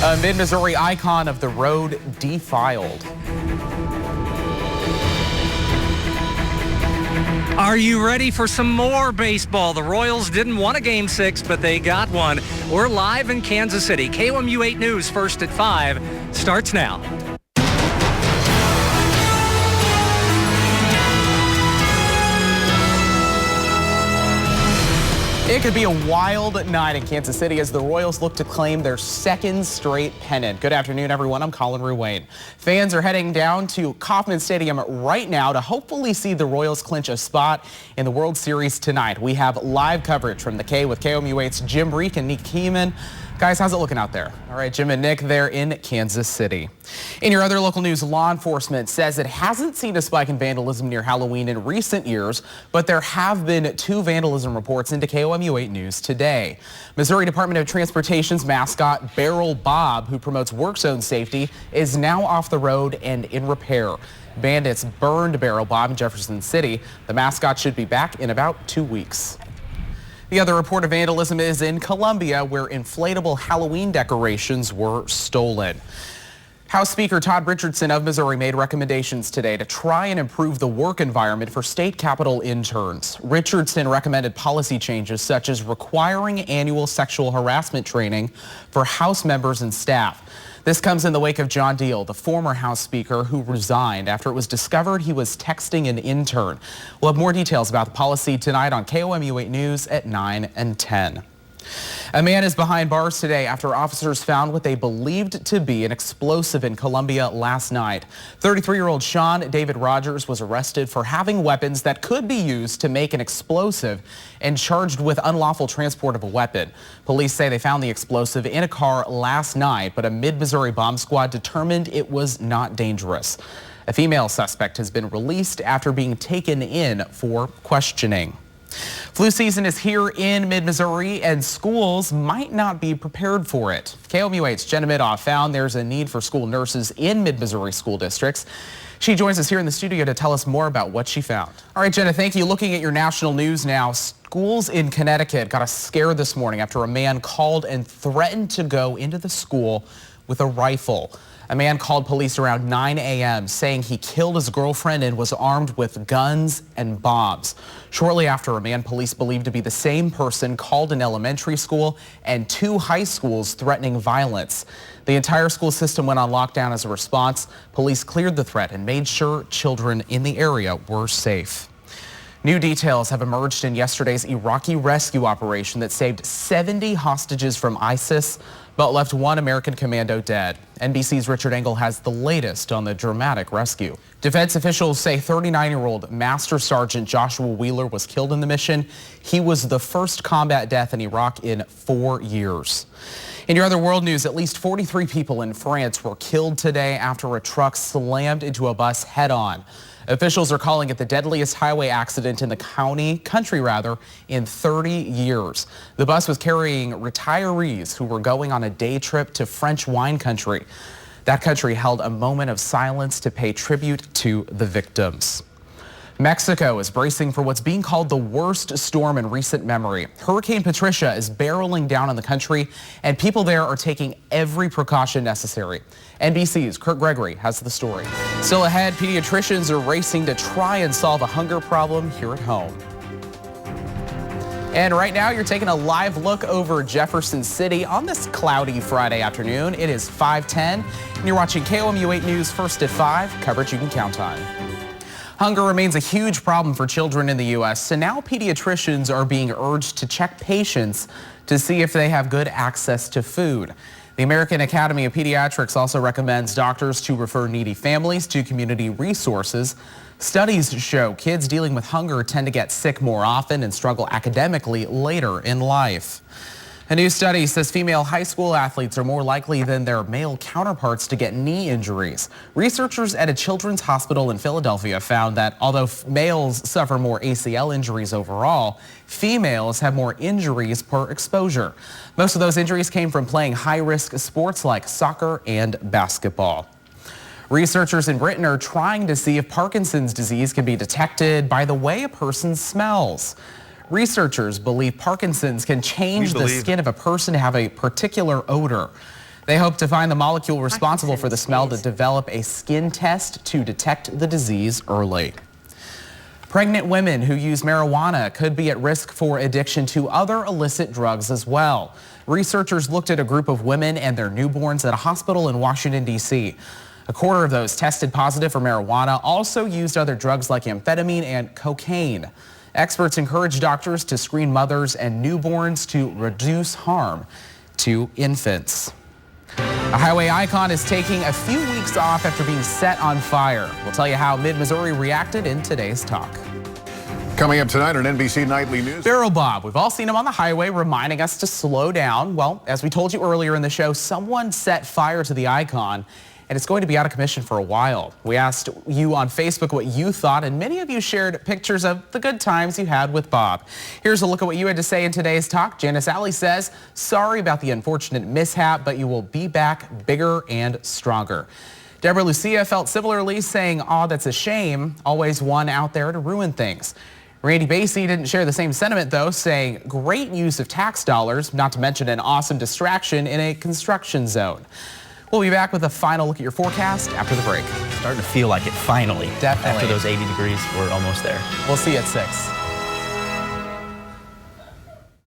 A mid-Missouri icon of the road defiled. Are you ready for some more baseball? The Royals didn't want a Game 6, but they got one. We're live in Kansas City. KOMU-8 News, first at 5, starts now. It could be a wild night in Kansas City as the Royals look to claim their second straight pennant. Good afternoon, everyone. I'm Collin Ruane. Fans are heading down to Kauffman Stadium right now to hopefully see the Royals clinch a spot in the World Series tonight. We have live coverage from the K with KOMU-8's Jim Reek and Nick Keeman. Guys, how's it looking out there? All right, Jim and Nick there in Kansas City. In your other local news, law enforcement says it hasn't seen a spike in vandalism near Halloween in recent years, but there have been 2 vandalism reports into KOMU-8 News today. Missouri Department of Transportation's mascot, Barrel Bob, who promotes work zone safety, is now off the road and in repair. Bandits burned Barrel Bob in Jefferson City. The mascot should be back in about 2 weeks. The other report of vandalism is in Columbia, where inflatable Halloween decorations were stolen. House Speaker Todd Richardson of Missouri made recommendations today to try and improve the work environment for state capitol interns. Richardson recommended policy changes such as requiring annual sexual harassment training for House members and staff. This comes in the wake of John Deal, the former House Speaker who resigned after it was discovered he was texting an intern. We'll have more details about the policy tonight on KOMU-8 News at 9 and 10. A man is behind bars today after officers found what they believed to be an explosive in Columbia last night. 33-year-old Sean David Rogers was arrested for having weapons that could be used to make an explosive and charged with unlawful transport of a weapon. Police say they found the explosive in a car last night, but a mid-Missouri bomb squad determined it was not dangerous. A female suspect has been released after being taken in for questioning. Flu season is here in mid-Missouri, and schools might not be prepared for it. KOMU-8's Jenna Midoff found there's a need for school nurses in mid-Missouri school districts. She joins us here in the studio to tell us more about what she found. All right, Jenna, thank you. Looking at your national news now, schools in Connecticut got a scare this morning after a man called and threatened to go into the school with a rifle. A man called police around 9 a.m. saying he killed his girlfriend and was armed with guns and bombs. Shortly after, a man police believed to be the same person called an elementary school and 2 high schools threatening violence. The entire school system went on lockdown as a response. Police cleared the threat and made sure children in the area were safe. New details have emerged in yesterday's Iraqi rescue operation that saved 70 hostages from ISIS, but left 1 American commando dead. NBC's Richard Engel has the latest on the dramatic rescue. Defense officials say 39-year-old Master Sergeant Joshua Wheeler was killed in the mission. He was the first combat death in Iraq in 4 years. In your other world news, at least 43 people in France were killed today after a truck slammed into a bus head-on. Officials are calling it the deadliest highway accident in the country, in 30 years. The bus was carrying retirees who were going on a day trip to French wine country. That country held a moment of silence to pay tribute to the victims. Mexico is bracing for what's being called the worst storm in recent memory. Hurricane Patricia is barreling down on the country, and people there are taking every precaution necessary. NBC's Kurt Gregory has the story. Still ahead, pediatricians are racing to try and solve a hunger problem here at home. And right now, you're taking a live look over Jefferson City on this cloudy Friday afternoon. It is 5:10, and you're watching KOMU-8 News first at 5, coverage you can count on. Hunger remains a huge problem for children in the U.S., so now pediatricians are being urged to check patients to see if they have good access to food. The American Academy of Pediatrics also recommends doctors to refer needy families to community resources. Studies show kids dealing with hunger tend to get sick more often and struggle academically later in life. A new study says female high school athletes are more likely than their male counterparts to get knee injuries. Researchers at a children's hospital in Philadelphia found that although males suffer more ACL injuries overall, females have more injuries per exposure. Most of those injuries came from playing high-risk sports like soccer and basketball. Researchers in Britain are trying to see if Parkinson's disease can be detected by the way a person smells. Researchers believe Parkinson's can change the skin of a person to have a particular odor. They hope to find the molecule responsible for the smell to develop a skin test to detect the disease early. Pregnant women who use marijuana could be at risk for addiction to other illicit drugs as well. Researchers looked at a group of women and their newborns at a hospital in Washington, D.C. A quarter of those tested positive for marijuana also used other drugs like amphetamine and cocaine. Experts encourage doctors to screen mothers and newborns to reduce harm to infants. A highway icon is taking a few weeks off after being set on fire. We'll tell you how Mid-Missouri reacted in today's talk. Coming up tonight on NBC Nightly News. Barrel Bob, we've all seen him on the highway reminding us to slow down. Well, as we told you earlier in the show, someone set fire to the icon and it's going to be out of commission for a while. We asked you on Facebook what you thought, and many of you shared pictures of the good times you had with Bob. Here's a look at what you had to say in today's talk. Janice Alley says, sorry about the unfortunate mishap, but you will be back bigger and stronger. Deborah Lucia felt similarly, saying, aw, that's a shame. Always one out there to ruin things. Randy Basie didn't share the same sentiment, though, saying great use of tax dollars, not to mention an awesome distraction in a construction zone. We'll be back with a final look at your forecast after the break. Starting to feel like it finally. Definitely. After those 80 degrees, we're almost there. We'll see you at 6.